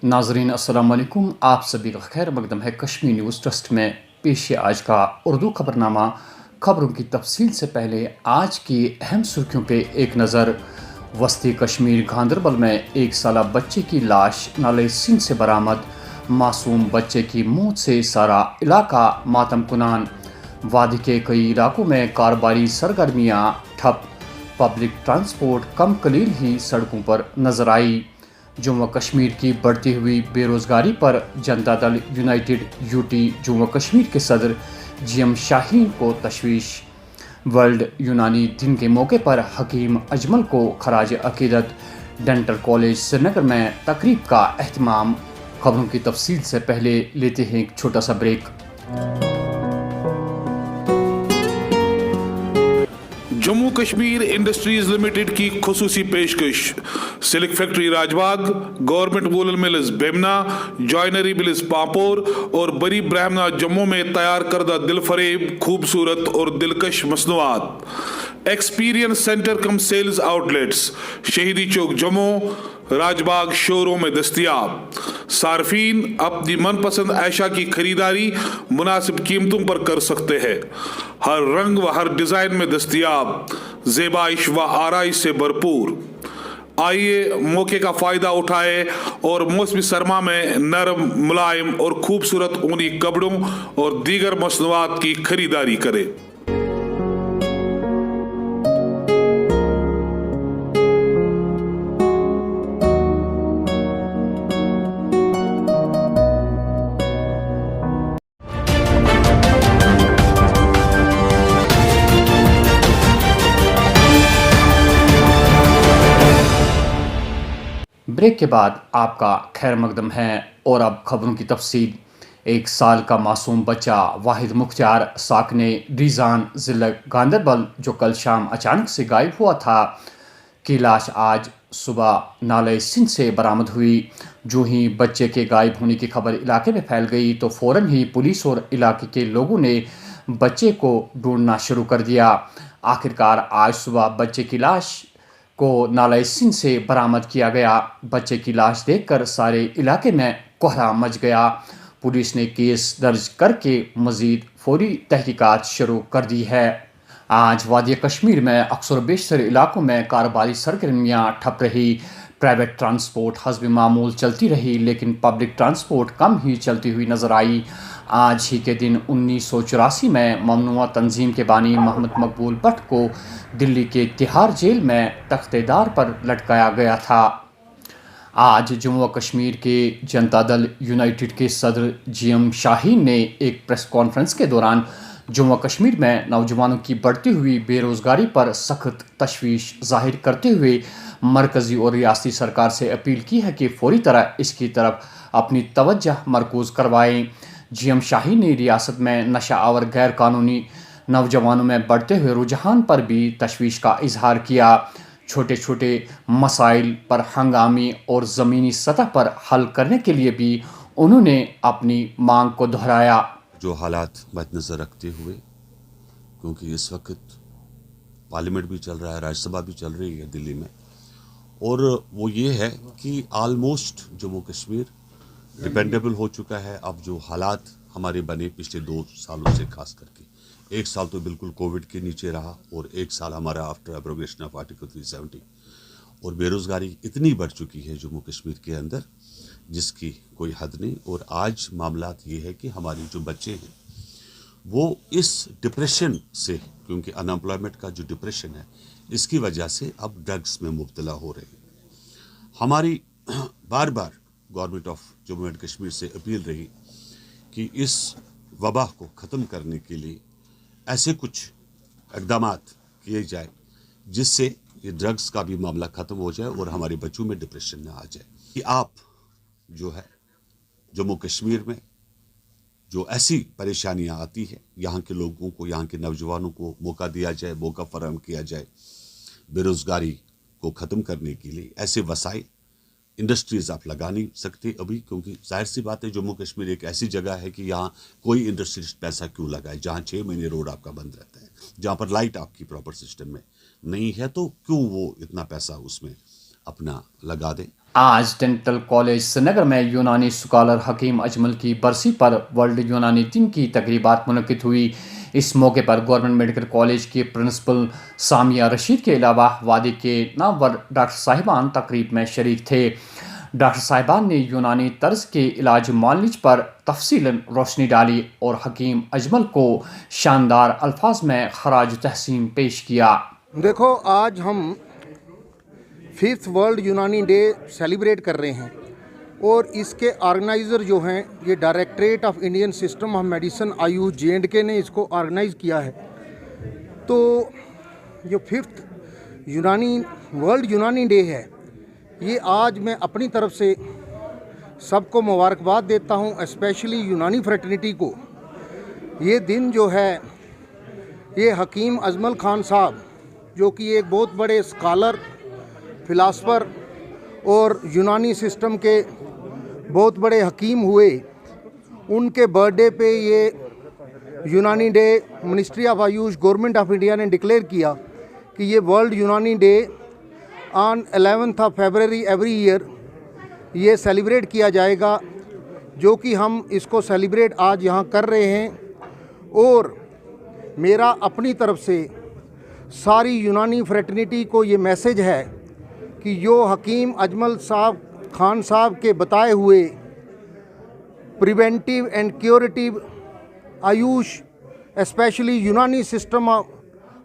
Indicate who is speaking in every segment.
Speaker 1: नाजरीन अस्सलाम वालेकुम। आप सभी का खैर मकदम है कश्मीर न्यूज़ ट्रस्ट में। पेश है आज का उर्दू खबरनामा। खबरों की तफसील से पहले आज की अहम सुर्खियों पे एक नज़र। वस्ती कश्मीर गांदरबल में 1 साला बच्चे की लाश नाले सिंध से बरामद। मासूम बच्चे की मौत से सारा इलाका मातम कुनान। वादी के कई इलाकों में कारोबारी सरगर्मियाँ ठप। पब्लिक ट्रांसपोर्ट कम कलील ही सड़कों पर नजर आई। जम्मू कश्मीर की बढ़ती हुई बेरोजगारी पर जनता दल यूनाइटेड यूटी जम्मू कश्मीर के सदर जीएम शाहीन को तशवीश। वर्ल्ड यूनानी दिन के मौके पर हकीम अजमल को खराज अकीदत। डेंटल कॉलेज श्रीनगर में तकरीब का एहतमाम। खबरों की तफसील से पहले लेते हैं एक छोटा सा break.
Speaker 2: Jammu Kashmir industries limited की खुसूसी पेशकश। Silk factory Rajbagh, government woollen mills Bemina, joinery mills Pampore और बड़ी ब्राह्मणा जम्मू में तैयार करदा दिलफरेब, खूबसूरत और दिलकश मसनूआत। एक्सपीरियंस सेंटर कम सेल्स आउटलेट्स शहीदी चौक जम्मू, राजबाग शोरूम में दस्तियाब। सार्फिन अपनी मनपसंद ऐशा की खरीदारी मुनासिब कीमतों पर कर सकते हैं। हर रंग व हर डिजाइन में दस्तियाब, ज़ेबाइश व आराइश से भरपूर। आइए मौके का फायदा उठाए और मौसमी सरमा में नरम, मुलायम और खूबसूरत ऊनी कपड़ों और दीगर मसनूआत की खरीदारी करें।
Speaker 1: ब्रेक के बाद आपका खैर मकदम है और अब खबरों की तफसील। 1 साल का मासूम बच्चा वाहिद मुख्तार साकने रीज़ान ज़िला गांदरबल जो कल शाम अचानक से गायब हुआ था की लाश आज सुबह नाले सिंध से बरामद हुई। जो ही बच्चे के गायब होने की खबर इलाके में फैल गई तो फ़ौरन ही पुलिस और इलाके के लोगों ने बच्चे को ढूंढना शुरू कर दिया। आखिरकार आज सुबह बच्चे की लाश को नाला सिंध से बरामद किया गया। बच्चे की लाश देखकर सारे इलाके में कोहराम मच गया। पुलिस ने केस दर्ज करके मज़ीद फौरी तहकीकात शुरू कर दी है। आज वादी कश्मीर में अक्सर बेशतर इलाकों में कारोबारी सरगर्मियाँ ठप रही। प्राइवेट ट्रांसपोर्ट हस्ब मामूल चलती रही लेकिन पब्लिक ट्रांसपोर्ट कम ही चलती हुई नज़र आई। आज ही के दिन 1984 में ममनुआ तंजीम के बानी मोहम्मद मकबूल भट्ट को दिल्ली के तिहाड़ जेल में तख्तेदार पर लटकाया गया था। आज जम्मू कश्मीर के जनता दल यूनाइटेड के सदर जीएम शाहीन ने एक प्रेस कॉन्फ्रेंस के दौरान जम्मू कश्मीर में नौजवानों की बढ़ती हुई बेरोज़गारी पर सख्त तशवीश जाहिर करते हुए मरकज़ी और रियासती सरकार से अपील की है कि फौरी तरह इसकी तरफ अपनी तवज्जो मरकूज़ करवाएं। जीएम शाहीन ने रियासत में नशा आवर गैर कानूनी नौजवानों में बढ़ते हुए रुझान पर भी तशवीश का इजहार किया। छोटे छोटे मसाइल पर हंगामी और ज़मीनी सतह पर हल करने के लिए भी उन्होंने अपनी मांग को दोहराया।
Speaker 3: जो हालात मद्देनज़र रखते हुए, क्योंकि इस वक्त पार्लियामेंट भी चल रहा है, राज्यसभा भी चल रही है दिल्ली में, और वो ये है कि आलमोस्ट जम्मू कश्मीर डिपेंडेबल हो चुका है। अब जो हालात हमारे बने पिछले 2 सालों से खास करके, 1 साल तो बिल्कुल कोविड के नीचे रहा और 1 साल हमारा आफ्टर एब्रोगेशन ऑफ आर्टिकल 370, और बेरोज़गारी इतनी बढ़ चुकी है जम्मू कश्मीर के अंदर जिसकी कोई हद नहीं। और आज मामलात ये है कि हमारे जो बच्चे हैं वो इस डिप्रेशन से, क्योंकि अनएम्प्लॉयमेंट का जो डिप्रेशन है इसकी वजह से अब ड्रग्स में मुब्तला हो रहे हैं। हमारी बार बार government of Jammu and Kashmir से अपील रही कि इस वबा को ख़त्म करने के लिए ऐसे कुछ इक़दाम किए जाए जिससे ये ड्रग्स का भी मामला ख़त्म हो जाए और हमारे बच्चों में डिप्रेशन न आ जाए। कि आप जो है जम्मू कश्मीर में जो ऐसी परेशानियां आती है, यहाँ के लोगों को, यहाँ के नौजवानों को मौका दिया जाए, मौका फराहम किया जाए बेरोज़गारी को ख़त्म करने के लिए। ऐसे वसाइल इंडस्ट्रीज़ आप लगा नहीं सकते अभी, क्योंकि जाहिर सी बात है जम्मू कश्मीर एक ऐसी जगह है कि यहाँ कोई इंडस्ट्रिस्ट पैसा क्यों लगाए, जहाँ 6 महीने रोड आपका बंद रहता है, जहाँ पर लाइट आपकी प्रॉपर सिस्टम में नहीं है, तो क्यों वो इतना पैसा उसमें अपना लगा दें।
Speaker 1: आज डेंटल कॉलेज श्रीनगर में यूनानी स्कॉलर हकीम अजमल की बरसी पर वर्ल्ड यूनानी दिन की तकरीबात मुनक्किद हुई। इस मौके पर गवर्नमेंट मेडिकल कॉलेज के प्रिंसिपल सामिया रशीद के अलावा वादी के नामवर डॉक्टर साहिबान तकरीब में शरीक थे। डॉक्टर साहिबान ने यूनानी तर्ज के इलाज मालिज पर तफसीलन रोशनी डाली और हकीम अजमल को शानदार अल्फाज में खराज तहसीन पेश किया।
Speaker 4: देखो, आज हम 5th वर्ल्ड यूनानी डे सेलिब्रेट कर रहे हैं और इसके ऑर्गेनाइज़र जो हैं ये directorate of Indian system of medicine Ayush J&K ने इसको ऑर्गेनाइज़ किया है। तो जो 5th वर्ल्ड यूनानी डे है, ये आज मैं अपनी तरफ से सबको मुबारकबाद देता हूँ, स्पेशली यूनानी फ्रेटर्निटी को। ये दिन जो है ये हकीम अजमल खान साहब जो कि एक बहुत बड़े स्कॉलर, फिलासफर और यूनानी सिस्टम के बहुत बड़े हकीम हुए, उनके बर्थडे पे ये यूनानी day ministry of Ayush government of India ने डिक्लेयर किया कि ये वर्ल्ड यूनानी day on 11th of February every year ये सेलिब्रेट किया जाएगा, जो कि हम इसको सेलिब्रेट आज यहाँ कर रहे हैं। और मेरा अपनी तरफ से सारी यूनानी फ्रेटर्निटी को ये मैसेज है कि जो हकीम अजमल खान साहब के बताए हुए preventive and curative Ayush, specially यूनानी सिस्टम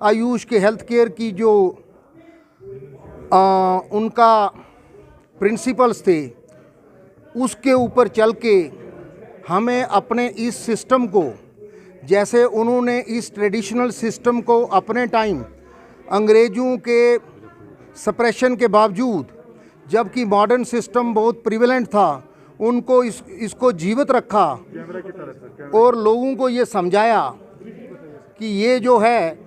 Speaker 4: आयुष के हेल्थ केयर की जो उनका प्रिंसिपल्स थे, उसके ऊपर चल के हमें अपने इस सिस्टम को, जैसे उन्होंने इस ट्रेडिशनल सिस्टम को अपने टाइम अंग्रेज़ों के सप्रेशन के बावजूद, जबकि मॉडर्न सिस्टम बहुत प्रिवेलेंट था, उनको इसको जीवित रखा और लोगों को ये समझाया कि ये जो है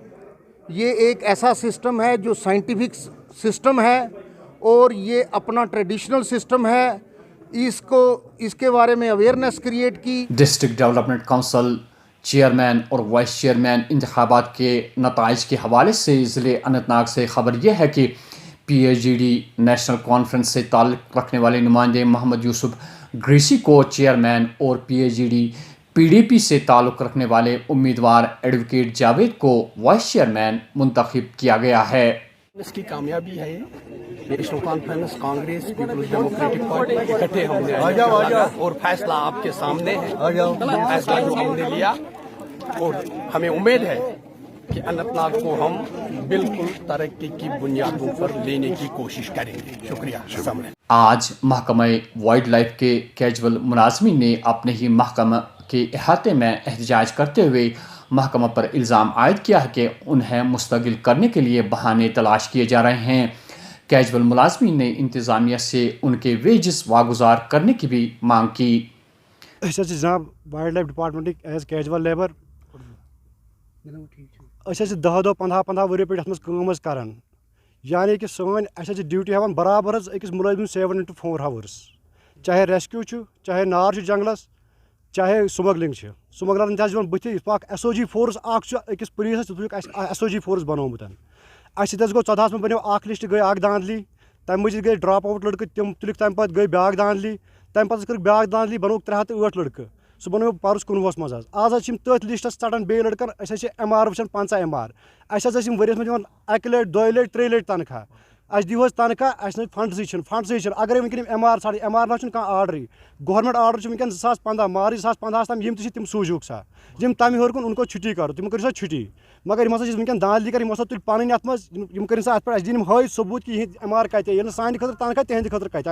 Speaker 4: ये एक ऐसा सिस्टम है जो साइंटिफिक सिस्टम है और ये अपना ट्रेडिशनल सिस्टम है। इसके बारे में अवेयरनेस क्रिएट की।
Speaker 1: डिस्ट्रिक्ट डेवलपमेंट काउंसिल चेयरमैन और वाइस चेयरमैन इंतखाबात के नताइज के हवाले से ज़िले अनंतनाग से खबर यह है कि PAGD नेशनल कॉन्फ्रेंस से ताल्लुक़ रखने वाले नुमाइंदे मोहम्मद यूसुफ ग्रीसी को चेयरमैन और PAGD PDP से ताल्लुक़ रखने वाले उम्मीदवार एडवोकेट जावेद को वाइस चेयरमैन मुंतखब किया गया है।
Speaker 5: इसकी कामयाबी है नेशनल कॉन्फ्रेंस, कांग्रेस, पीपल्स डेमोक्रेटिक पार्टी इकट्ठे हमने और फैसला आपके सामने है। फैसला जो हमने लिया और हमें उम्मीद है कि अनंतनाग को हम बिल्कुल तरक्की की बुनियादों पर लेने की कोशिश करेंगे। शुक्रिया।
Speaker 1: आज महकमा वाइल्ड लाइफ के कैजुअल मुलाजमीन ने अपने ही महकमा के अहाते में एहतजाज करते हुए महकमा पर इल्ज़ाम आयद किया है कि उन्हें मुस्तकिल करने के लिए बहाने तलाश किए जा रहे हैं। कैजुअल मुलाजमीन ने इंतज़ामिया से उनके वेजेस वागुजार करने की भी मांग की।
Speaker 6: जनाब wildlife department as casual labour 10 15 वरियों पे काम, यानी कि सन ड्यूटी हेवन बराबर अकिस मुलाजिम 7 into 4 hours, चाहे रेस्क्यू चाहे नार जंगलस, चाहे स्मगलिंग। स्मगलरन दिन बुथ SOG फोर्स अकिस पुलिस SOG फोर्स बनोमुत। अस गो 14 में बनो लिस्ट, गई धांधली, तम मजीद गई ड्रॉप आउट लड़के, तम तुलिक तम पे गई ब्याक धांधली, तम पे कर ब्याक धांधली, बनो 308 लड़के, सह बनो परस 19 मज। आज तथ लिस्टस चढ़ान बे लड़कन, MR वुचान 5 MR, वरियस में दिवान 1 लट 2 लट 3 लट तनख्वाह। अस दिवस तनख्वाह, फंड अगर वनकन MR साढ़े MR ना कह आर्डर, गवर्नमेंट आर्डर वनकन 2015 मार्च 2015 तम तम सूझुक सा, जिम तम हर कुन उनको छुट्टी करो, तुम कर छुट्टी, मगर वनकन दांधली कर तुल पन अत कर दिन हाई सबूत कि MR कत सान खतर तनख्वाह तिहद खतर कत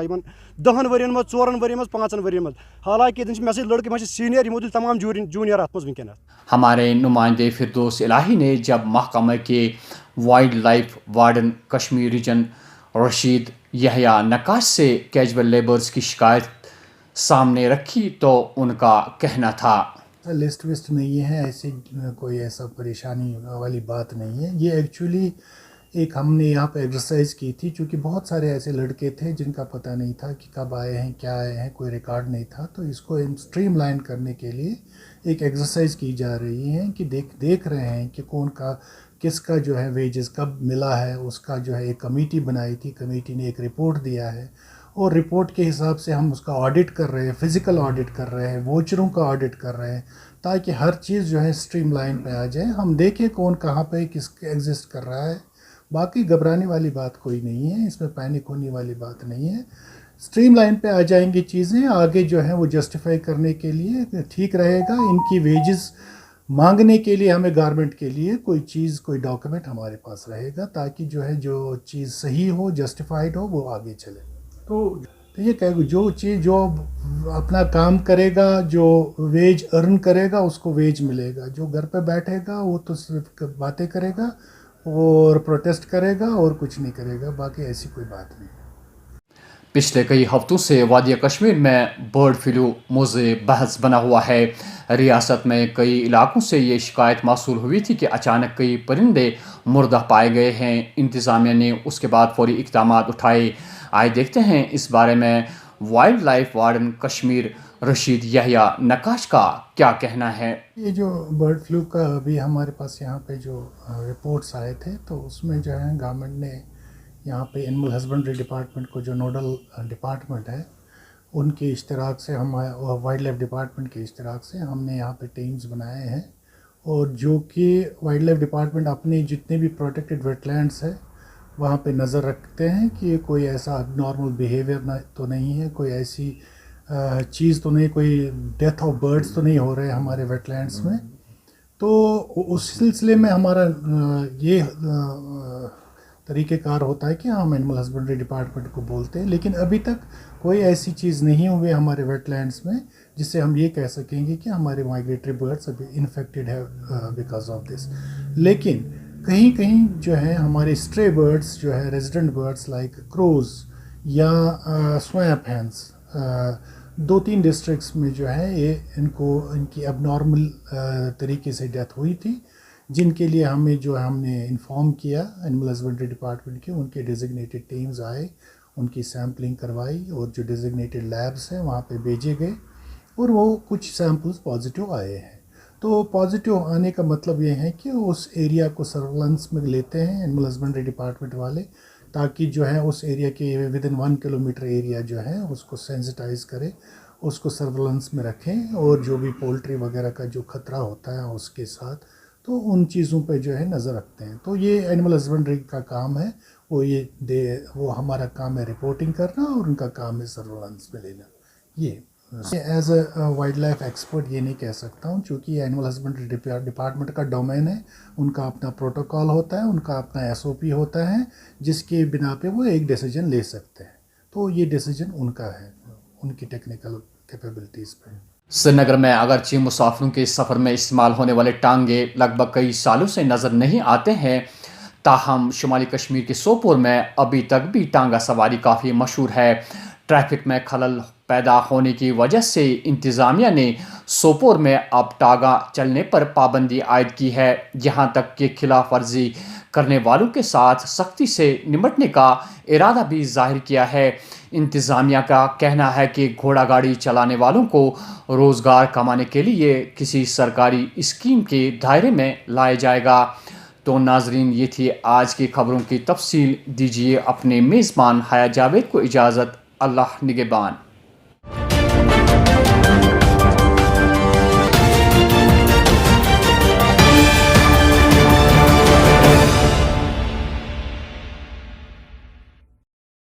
Speaker 6: 10 वरियन मज 4 वरियन मज 5 वरियन मज। हालांकि मे लड़के मे सीनियर तुल तमाम जूनियर अत वनकन।
Speaker 1: हमारे नुमाइंदे फिरदौस इलाही ने जब महकमा के wildlife warden Kashmir region Rashid Yahya Naqash से कैजुअल लेबर्स की शिकायत सामने रखी तो उनका कहना था,
Speaker 7: लिस्ट विस्ट नहीं है, ऐसी कोई ऐसा परेशानी वाली बात नहीं है। ये एक्चुअली एक हमने यहाँ पे एक्सरसाइज की थी, क्योंकि बहुत सारे ऐसे लड़के थे जिनका पता नहीं था कि कब आए हैं, क्या आए हैं, कोई रिकॉर्ड नहीं था। तो इसको स्ट्रीमलाइन करने के लिए एक एक्सरसाइज की जा रही है कि देख रहे हैं कि कौन का किस का जो है वेजेस कब मिला है, उसका जो है एक कमेटी बनाई थी, कमेटी ने एक रिपोर्ट दिया है और रिपोर्ट के हिसाब से हम उसका ऑडिट कर रहे हैं, फिज़िकल ऑडिट कर रहे हैं, वोचरों का ऑडिट कर रहे हैं, ताकि हर चीज़ जो है स्ट्रीम लाइन पर आ जाए, हम देखें कौन कहाँ पे किस एग्जिस्ट कर रहा है। बाकी घबराने वाली बात कोई नहीं है, इसमें पैनिक होने वाली बात नहीं है। स्ट्रीम लाइन पे आ जाएंगी चीज़ें, आगे जो है वो जस्टिफाई करने के लिए ठीक रहेगा। इनकी वेजेस मांगने के लिए हमें गवर्नमेंट के लिए कोई चीज़, कोई डॉक्यूमेंट हमारे पास रहेगा, ताकि जो है जो चीज़ सही हो, जस्टिफाइड हो, वो आगे चले। तो ये कहेगा जो चीज़ जो अपना काम करेगा, जो वेज अर्न करेगा उसको वेज मिलेगा, जो घर पे बैठेगा वो तो सिर्फ बातें करेगा और प्रोटेस्ट करेगा और कुछ नहीं करेगा, बाकी ऐसी कोई बात नहीं।
Speaker 1: पिछले कई हफ्तों से वादी कश्मीर में बर्ड फ्लू मौज़े बहस बना हुआ है। रियासत में कई इलाकों से ये शिकायत मौसूल हुई थी कि अचानक कई परिंदे मुर्दा पाए गए हैं। इंतज़ामिया ने उसके बाद फौरी इक़दाम उठाए। आइए देखते हैं इस बारे में wildlife warden Kashmir Rashid Yahya Naqash का क्या कहना है।
Speaker 7: ये जो बर्ड फ्लू का अभी हमारे पास यहाँ पे जो रिपोर्ट्स आए थे, तो उसमें जो है गवर्नमेंट ने यहाँ पे एनिमल हस्बेंड्री डिपार्टमेंट को, जो नोडल डिपार्टमेंट है, उनके इश्तराक से हम, वाइल्ड लाइफ डिपार्टमेंट के इश्तराक से हमने यहाँ पे टीम्स बनाए हैं, और जो कि वाइल्ड लाइफ डिपार्टमेंट अपने जितने भी प्रोटेक्टेड वेटलैंड्स है वहाँ पे नज़र रखते हैं कि कोई ऐसा नॉर्मल बिहेवियर तो नहीं है, कोई ऐसी चीज़ तो नहीं, कोई डेथ ऑफ बर्ड्स तो नहीं हो रहे हमारे वेटलैंड्स में। तो उस सिलसिले में हमारा ये तरीक़ेकार होता है कि हम एनिमल हस्बेंड्री डिपार्टमेंट को बोलते हैं, लेकिन अभी तक कोई ऐसी चीज़ नहीं हुई हमारे वेटलैंड्स में जिससे हम ये कह सकेंगे कि हमारे माइग्रेटरी बर्ड्स अभी इन्फेक्टेड है बिकॉज ऑफ दिस। लेकिन कहीं कहीं जो है हमारे स्ट्रे बर्ड्स जो है, रेजिडेंट बर्ड्स लाइक क्रोज या स्वैम्प हैंस, 2-3 डिस्ट्रिक्ट्स में जो है ये इनकी अबनॉर्मल तरीके से डेथ हुई थी, जिनके लिए हमें जो हमने इन्फॉर्म किया एनिमल हस्बेंड्री डिपार्टमेंट के, उनके डेजिग्नेटेड टीम्स आए, उनकी सैम्पलिंग करवाई और जो डेजिग्नेटेड लैब्स हैं वहाँ पे भेजे गए, और वो कुछ सैम्पल्स पॉजिटिव आए हैं। तो पॉजिटिव आने का मतलब ये है कि उस एरिया को सर्वेलेंस में लेते हैं एनिमल हस्बेंड्री डिपार्टमेंट वाले, ताकि जो है उस एरिया के विदिन 1 किलोमीटर एरिया जो है उसको सेंसिटाइज करें, उसको सर्वेलेंस में रखें, और जो भी पोल्ट्री वगैरह का जो ख़तरा होता है उसके साथ, तो उन चीज़ों पे जो है नज़र रखते हैं। तो ये एनिमल हस्बेंड्री का काम है, वो हमारा काम है रिपोर्टिंग करना, और उनका काम है सर्वेलेंस में लेना। ये as a wildlife expert ये नहीं कह सकता हूँ, क्योंकि एनिमल हस्बेंड्री डिपार्टमेंट का डोमेन है, उनका अपना प्रोटोकॉल होता है, उनका अपना SOP होता है, जिसके बिना पे वो एक डिसीजन ले सकते हैं। तो ये डिसीजन उनका है, उनकी टेक्निकल कैपेबिलिटीज़ पे।
Speaker 1: श्रीनगर में अगरचे मुसाफिरों के सफ़र में इस्तेमाल होने वाले टांगे लगभग कई सालों से नज़र नहीं आते हैं, ताहम शुमाली कश्मीर के सोपोर में अभी तक भी टांगा सवारी काफ़ी मशहूर है। ट्रैफिक में खलल पैदा होने की वजह से इंतज़ामिया ने सोपोर में अब टांगा चलने पर पाबंदी आयद की है। यहाँ तक कि खिलाफ वर्जी करने वालों के साथ सख्ती से निपटने का इरादा भी जाहिर किया है। इंतज़ामिया का कहना है कि घोड़ा गाड़ी चलाने वालों को रोज़गार कमाने के लिए किसी सरकारी स्कीम के दायरे में लाया जाएगा। तो नाजरीन, ये थी आज की खबरों की तफसील। दीजिए अपने मेज़बान हया जावेद को इजाज़त। अल्लाह निगहबान।